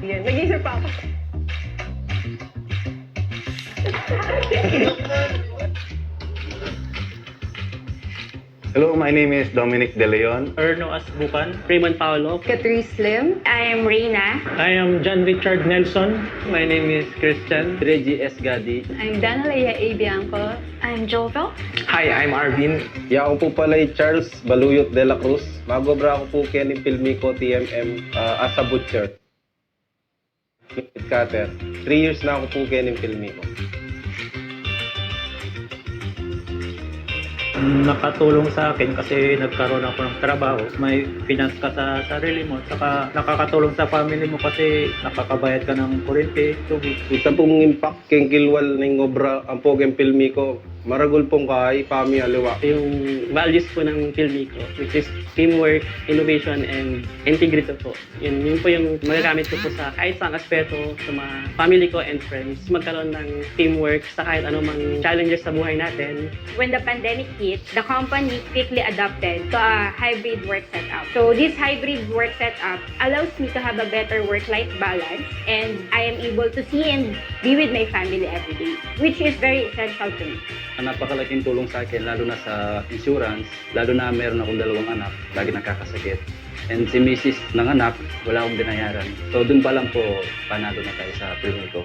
Yan, nag-isip pa ako. Hello, my name is Dominic De Leon. Erno Asbukan. Raymond Paolo. Catrice Lim. I am Reina. I am John Richard Nelson. My name is Christian. Reggie S. Gadi. I'm Danalea A. Bianco. I'm Jovel. Hi, I'm Arvin. Ako po pala ay Charles Baluyot de la Cruz. Magobra ako po kaya ni Filmico TMM as a butcher. Meat cutter. 3 years na ako po kaya ni Filmico. Nakatulong sa akin kasi nagkaroon ako ng trabaho. May finance ka sa sarili mo. Saka nakakatulong sa family mo kasi nakakabayad ka ng kuryente, tubig. Isa pong impact keng kilwal ng obra ang po kaya Filmico. Maragol pong kahay, pami aliwa. Yung values po ng Filmico, which is teamwork, innovation, and integrity po. Yun po yung magagamit ko po sa kahit saang aspeto sa mga family ko and friends. Magkaroon ng teamwork sa kahit anumang challenges sa buhay natin. When the pandemic hit, the company quickly adapted to a hybrid work setup. So this hybrid work setup allows me to have a better work-life balance, and I am able to see and be with my family every day, which is very essential to me. Napakalaking tulong sa akin, lalo na sa insurance, lalo na meron akong 2 anak, lagi nakakasakit. And si Mrs. ng anak, wala akong binayaran. So dun pa lang po, panalo na tayo sa Filmico.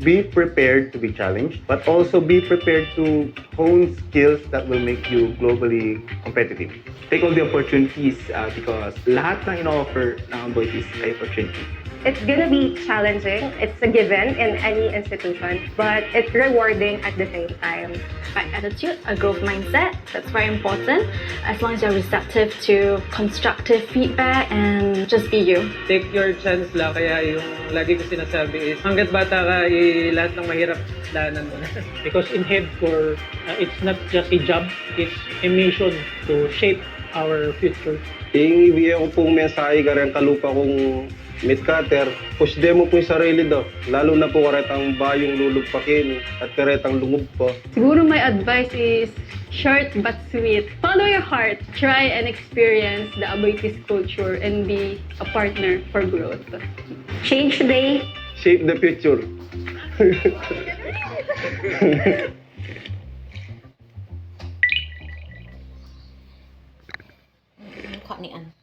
Be prepared to be challenged, but also be prepared to hone skills that will make you globally competitive. Take all the opportunities because lahat ng ino-offer ng Aboitiz ay opportunity. It's gonna be challenging. It's a given in any institution, but it's rewarding at the same time. Right attitude, a growth mindset, that's very important. As long as you're receptive to constructive feedback and just be you. Take your chance lang. Kaya yung lagi ko sinasabi is, hanggat bata ka, lahat ng mahirap daanan mo na. Because in Headcore, it's not just a job, it's a mission to shape our future. Yung ibigay ko pong mensahe ka rin kalupa kong meat cutter, push demo po yung sarili daw. Lalo na po karetang bayong lulugpakin at karetang lungub po. Siguro my advice is short but sweet. Follow your heart. Try and experience the Aboitiz culture and be a partner for growth. Change today. Shape the future. Mukha ni Ann.